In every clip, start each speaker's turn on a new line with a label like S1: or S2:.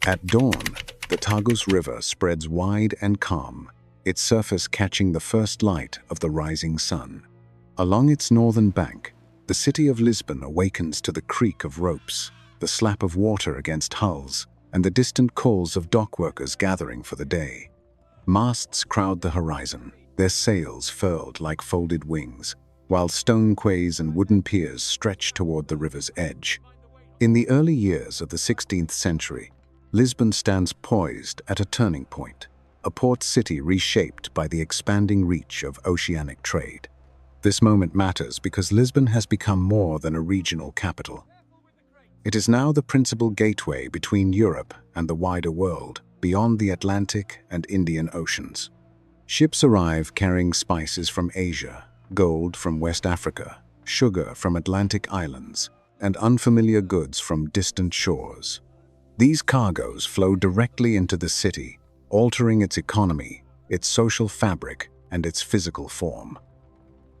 S1: At dawn, the Tagus River spreads wide and calm, its surface catching the first light of the rising sun. Along its northern bank, the city of Lisbon awakens to the creak of ropes, the slap of water against hulls, and the distant calls of dockworkers gathering for the day. Masts crowd the horizon, their sails furled like folded wings, while stone quays and wooden piers stretch toward the river's edge. In the early years of the 16th century, Lisbon stands poised at a turning point, a port city reshaped by the expanding reach of oceanic trade. This moment matters because Lisbon has become more than a regional capital. It is now the principal gateway between Europe and the wider world, beyond the Atlantic and Indian Oceans. Ships arrive carrying spices from Asia, gold from West Africa, sugar from Atlantic islands, and unfamiliar goods from distant shores. These cargoes flow directly into the city, altering its economy, its social fabric, and its physical form.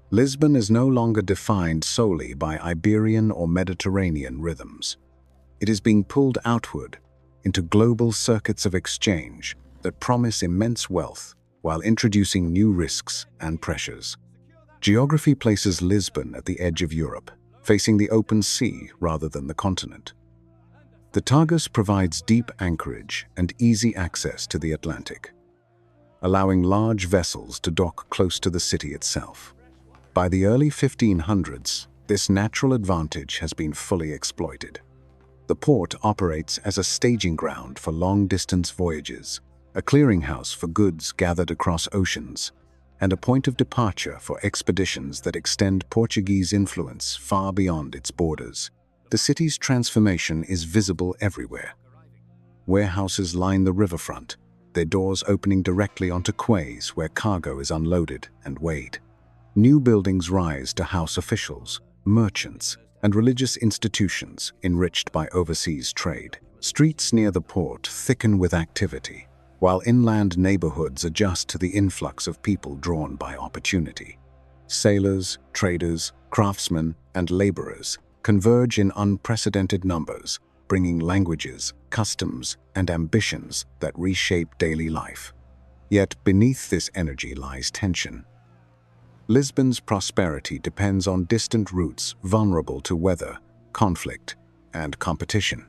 S1: Lisbon is no longer defined solely by Iberian or Mediterranean rhythms. It is being pulled outward into global circuits of exchange that promise immense wealth while introducing new risks and pressures. Geography places Lisbon at the edge of Europe, facing the open sea rather than the continent. The Tagus provides deep anchorage and easy access to the Atlantic, allowing large vessels to dock close to the city itself. By the early 1500s, this natural advantage has been fully exploited. The port operates as a staging ground for long-distance voyages, a clearinghouse for goods gathered across oceans, and a point of departure for expeditions that extend Portuguese influence far beyond its borders. The city's transformation is visible everywhere. Warehouses line the riverfront, their doors opening directly onto quays where cargo is unloaded and weighed. New buildings rise to house officials, merchants, and religious institutions enriched by overseas trade. Streets near the port thicken with activity, while inland neighborhoods adjust to the influx of people drawn by opportunity. Sailors, traders, craftsmen, and laborers converge in unprecedented numbers, bringing languages, customs, and ambitions that reshape daily life. Yet beneath this energy lies tension. Lisbon's prosperity depends on distant routes vulnerable to weather, conflict, and competition.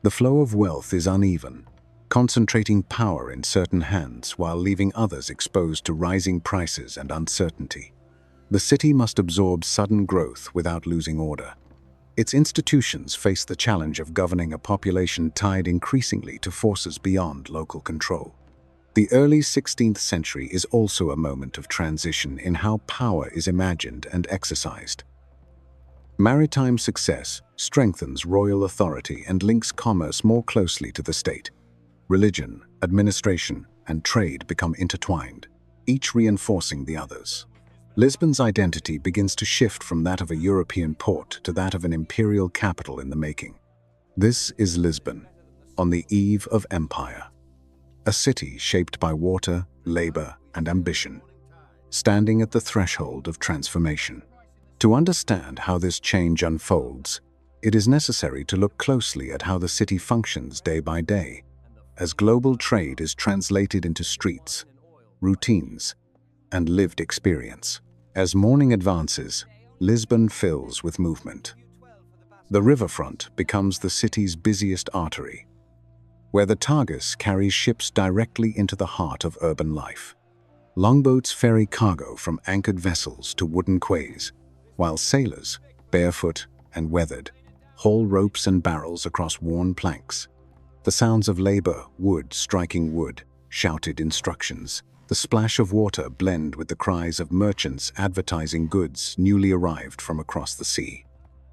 S1: The flow of wealth is uneven, concentrating power in certain hands while leaving others exposed to rising prices and uncertainty. The city must absorb sudden growth without losing order. Its institutions face the challenge of governing a population tied increasingly to forces beyond local control. The early 16th century is also a moment of transition in how power is imagined and exercised. Maritime success strengthens royal authority and links commerce more closely to the state. Religion, administration, and trade become intertwined, each reinforcing the others. Lisbon's identity begins to shift from that of a European port to that of an imperial capital in the making. This is Lisbon, on the eve of empire. A city shaped by water, labor, and ambition, standing at the threshold of transformation. To understand how this change unfolds, it is necessary to look closely at how the city functions day by day, as global trade is translated into streets, routines, and lived experience. As morning advances, Lisbon fills with movement. The riverfront becomes the city's busiest artery, where the Tagus carries ships directly into the heart of urban life. Longboats ferry cargo from anchored vessels to wooden quays, while sailors, barefoot and weathered, haul ropes and barrels across worn planks. The sounds of labor, wood striking wood, shouted instructions. The splash of water blend with the cries of merchants advertising goods newly arrived from across the sea.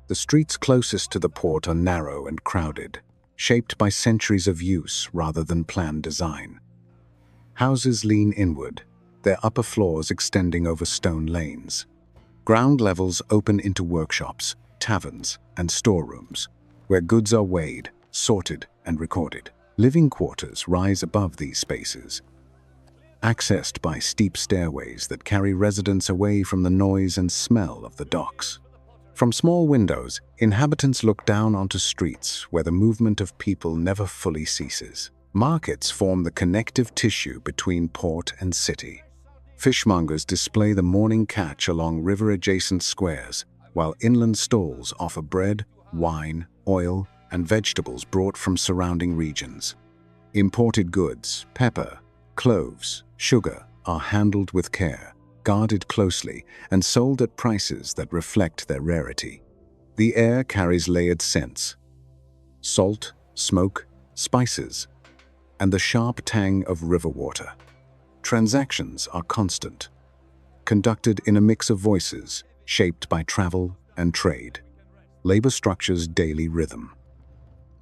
S1: The streets closest to the port are narrow and crowded, shaped by centuries of use rather than planned design. Houses lean inward, their upper floors extending over stone lanes. Ground levels open into workshops, taverns, and storerooms, where goods are weighed, sorted, and recorded. Living quarters rise above these spaces, accessed by steep stairways that carry residents away from the noise and smell of the docks. From small windows, inhabitants look down onto streets where the movement of people never fully ceases. Markets form the connective tissue between port and city. Fishmongers display the morning catch along river-adjacent squares, while inland stalls offer bread, wine, oil, and vegetables brought from surrounding regions. Imported goods, pepper, cloves, sugar, are handled with care, guarded closely, and sold at prices that reflect their rarity. The air carries layered scents: salt, smoke, spices, and the sharp tang of river water. Transactions are constant, conducted in a mix of voices shaped by travel and trade. Labor structures daily rhythm.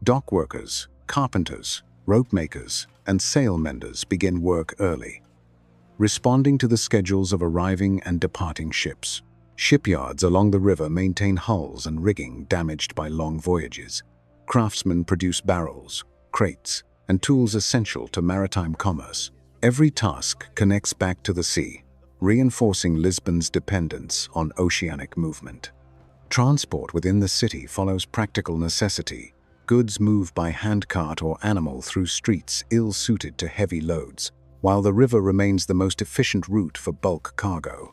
S1: Dock workers, carpenters, rope makers, and sail menders begin work early, responding to the schedules of arriving and departing ships. Shipyards along the river maintain hulls and rigging damaged by long voyages. Craftsmen produce barrels, crates, and tools essential to maritime commerce. Every task connects back to the sea, reinforcing Lisbon's dependence on oceanic movement. Transport within the city follows practical necessity. Goods move by handcart or animal through streets ill-suited to heavy loads, while the river remains the most efficient route for bulk cargo.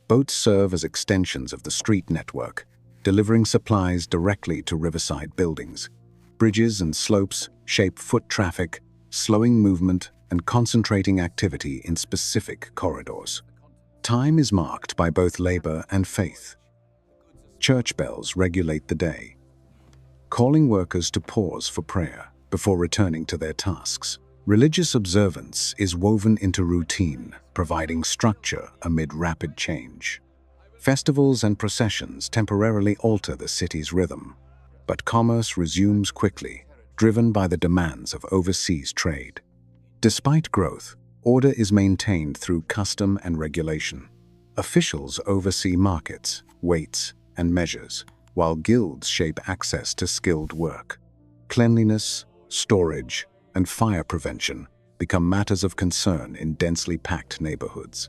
S1: Boats serve as extensions of the street network, delivering supplies directly to riverside buildings. Bridges and slopes shape foot traffic, slowing movement and concentrating activity in specific corridors. Time is marked by both labor and faith. Church bells regulate the day, calling workers to pause for prayer before returning to their tasks. Religious observance is woven into routine, providing structure amid rapid change. Festivals and processions temporarily alter the city's rhythm, but commerce resumes quickly, driven by the demands of overseas trade. Despite growth, order is maintained through custom and regulation. Officials oversee markets, weights, and measures, while guilds shape access to skilled work. Cleanliness, storage, and fire prevention become matters of concern in densely packed neighborhoods.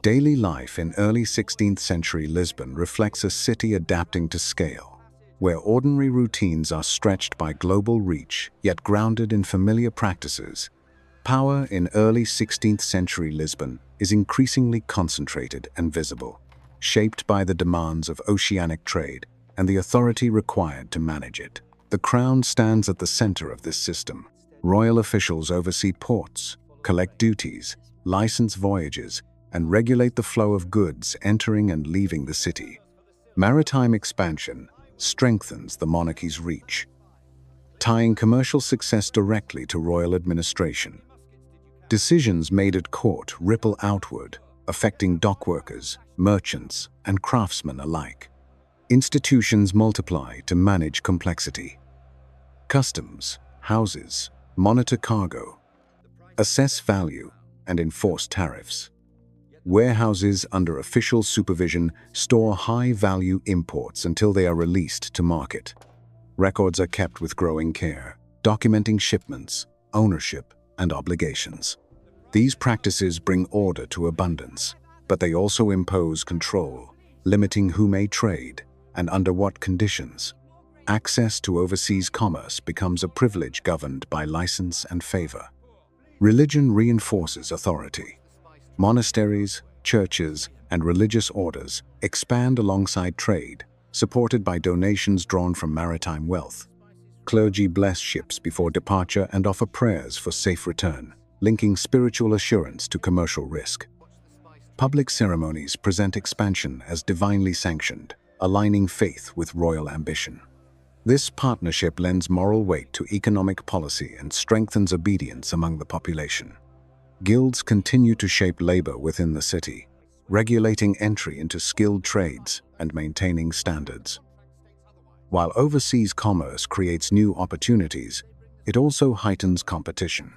S1: Daily life in early 16th century Lisbon reflects a city adapting to scale, where ordinary routines are stretched by global reach yet grounded in familiar practices. Power in early 16th century Lisbon is increasingly concentrated and visible, shaped by the demands of oceanic trade and the authority required to manage it. The crown stands at the center of this system. Royal officials oversee ports, collect duties, license voyages, and regulate the flow of goods entering and leaving the city. Maritime expansion strengthens the monarchy's reach, tying commercial success directly to royal administration. Decisions made at court ripple outward, affecting dockworkers, merchants, and craftsmen alike. Institutions multiply to manage complexity. Customs, houses, monitor cargo, assess value, and enforce tariffs. Warehouses under official supervision store high-value imports until they are released to market. Records are kept with growing care, documenting shipments, ownership, and obligations. These practices bring order to abundance, but they also impose control, limiting who may trade and under what conditions. Access to overseas commerce becomes a privilege governed by license and favor. Religion reinforces authority. Monasteries, churches, and religious orders expand alongside trade, supported by donations drawn from maritime wealth. Clergy bless ships before departure and offer prayers for safe return, linking spiritual assurance to commercial risk. Public ceremonies present expansion as divinely sanctioned, aligning faith with royal ambition. This partnership lends moral weight to economic policy and strengthens obedience among the population. Guilds continue to shape labor within the city, regulating entry into skilled trades and maintaining standards. While overseas commerce creates new opportunities, it also heightens competition.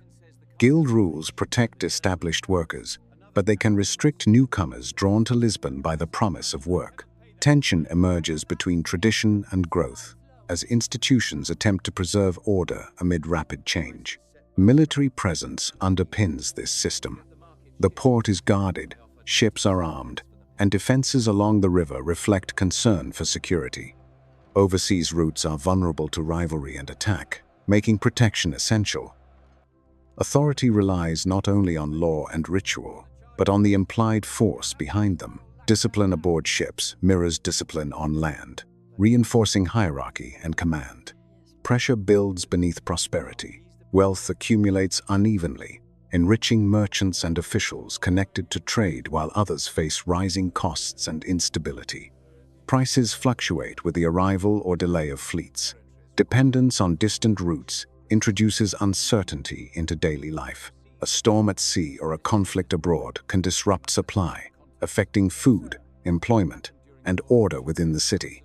S1: Guild rules protect established workers, but they can restrict newcomers drawn to Lisbon by the promise of work. Tension emerges between tradition and growth, as institutions attempt to preserve order amid rapid change. Military presence underpins this system. The port is guarded, ships are armed, and defenses along the river reflect concern for security. Overseas routes are vulnerable to rivalry and attack, making protection essential. Authority relies not only on law and ritual, but on the implied force behind them. Discipline aboard ships mirrors discipline on land, reinforcing hierarchy and command. Pressure builds beneath prosperity. Wealth accumulates unevenly, enriching merchants and officials connected to trade while others face rising costs and instability. Prices fluctuate with the arrival or delay of fleets. Dependence on distant routes introduces uncertainty into daily life. A storm at sea or a conflict abroad can disrupt supply, affecting food, employment, and order within the city.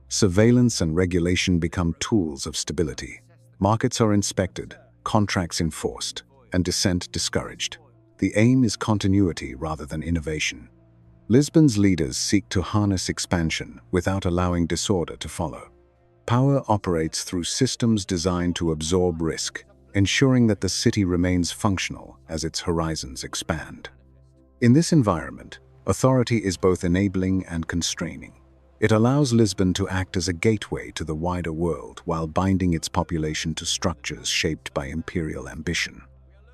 S1: Surveillance and regulation become tools of stability. Markets are inspected, contracts enforced, and dissent discouraged. The aim is continuity rather than innovation. Lisbon's leaders seek to harness expansion without allowing disorder to follow. Power operates through systems designed to absorb risk, ensuring that the city remains functional as its horizons expand. In this environment, authority is both enabling and constraining. It allows Lisbon to act as a gateway to the wider world while binding its population to structures shaped by imperial ambition.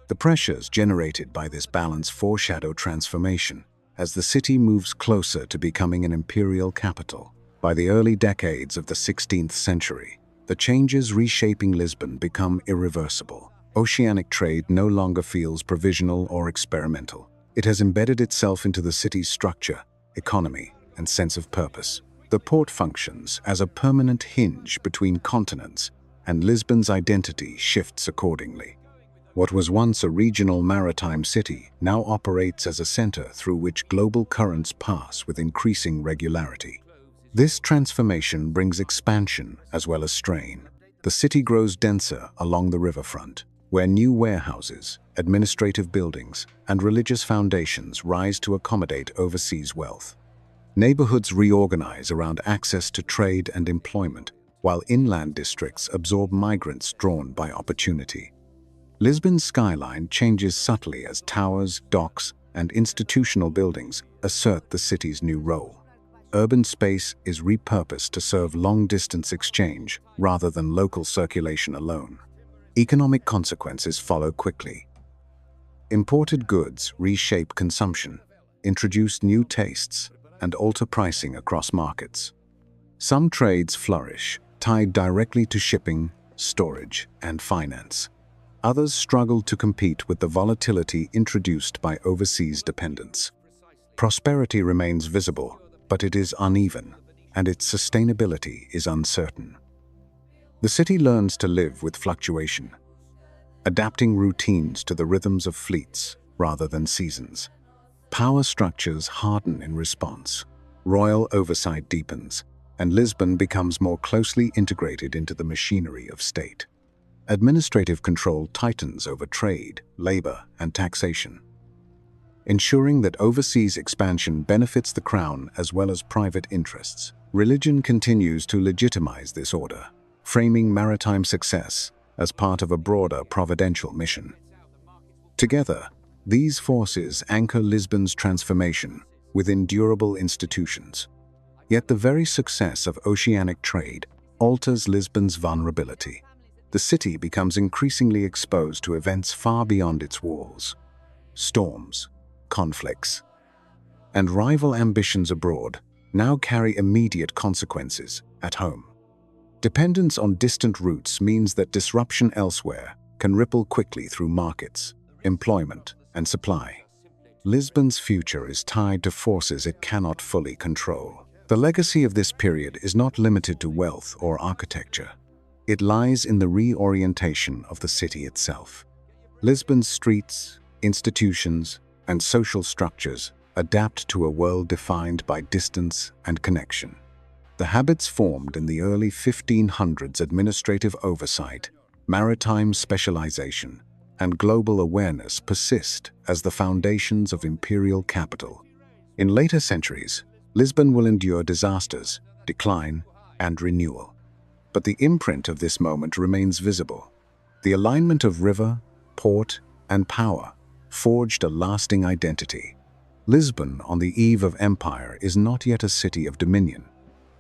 S1: The pressures generated by this balance foreshadow transformation as the city moves closer to becoming an imperial capital. By the early decades of the 16th century, the changes reshaping Lisbon become irreversible. Oceanic trade no longer feels provisional or experimental. It has embedded itself into the city's structure, economy, and sense of purpose. The port functions as a permanent hinge between continents, and Lisbon's identity shifts accordingly. What was once a regional maritime city now operates as a center through which global currents pass with increasing regularity. This transformation brings expansion as well as strain. The city grows denser along the riverfront, where new warehouses, administrative buildings, and religious foundations rise to accommodate overseas wealth. Neighborhoods reorganize around access to trade and employment, while inland districts absorb migrants drawn by opportunity. Lisbon's skyline changes subtly as towers, docks, and institutional buildings assert the city's new role. Urban space is repurposed to serve long-distance exchange rather than local circulation alone. Economic consequences follow quickly. Imported goods reshape consumption, introduce new tastes, and alter pricing across markets. Some trades flourish, tied directly to shipping, storage, and finance. Others struggle to compete with the volatility introduced by overseas dependence. Prosperity remains visible, but it is uneven, and its sustainability is uncertain. The city learns to live with fluctuation, adapting routines to the rhythms of fleets rather than seasons. Power structures harden in response, royal oversight deepens, and Lisbon becomes more closely integrated into the machinery of state. Administrative control tightens over trade, labor, and taxation, ensuring that overseas expansion benefits the crown as well as private interests. Religion continues to legitimize this order, framing maritime success as part of a broader providential mission. Together, these forces anchor Lisbon's transformation within durable institutions. Yet the very success of oceanic trade alters Lisbon's vulnerability. The city becomes increasingly exposed to events far beyond its walls. Storms, conflicts, and rival ambitions abroad now carry immediate consequences at home. Dependence on distant routes means that disruption elsewhere can ripple quickly through markets, employment, and supply. Lisbon's future is tied to forces it cannot fully control. The legacy of this period is not limited to wealth or architecture. It lies in the reorientation of the city itself. Lisbon's streets, institutions, and social structures adapt to a world defined by distance and connection. The habits formed in the early 1500s, administrative oversight, maritime specialization, and global awareness, persist as the foundations of imperial capital. In later centuries, Lisbon will endure disasters, decline, and renewal. But the imprint of this moment remains visible. The alignment of river, port, and power forged a lasting identity. Lisbon, on the eve of empire, is not yet a city of dominion,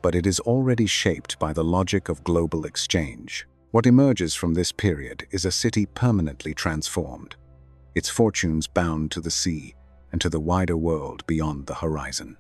S1: but it is already shaped by the logic of global exchange. What emerges from this period is a city permanently transformed, its fortunes bound to the sea and to the wider world beyond the horizon.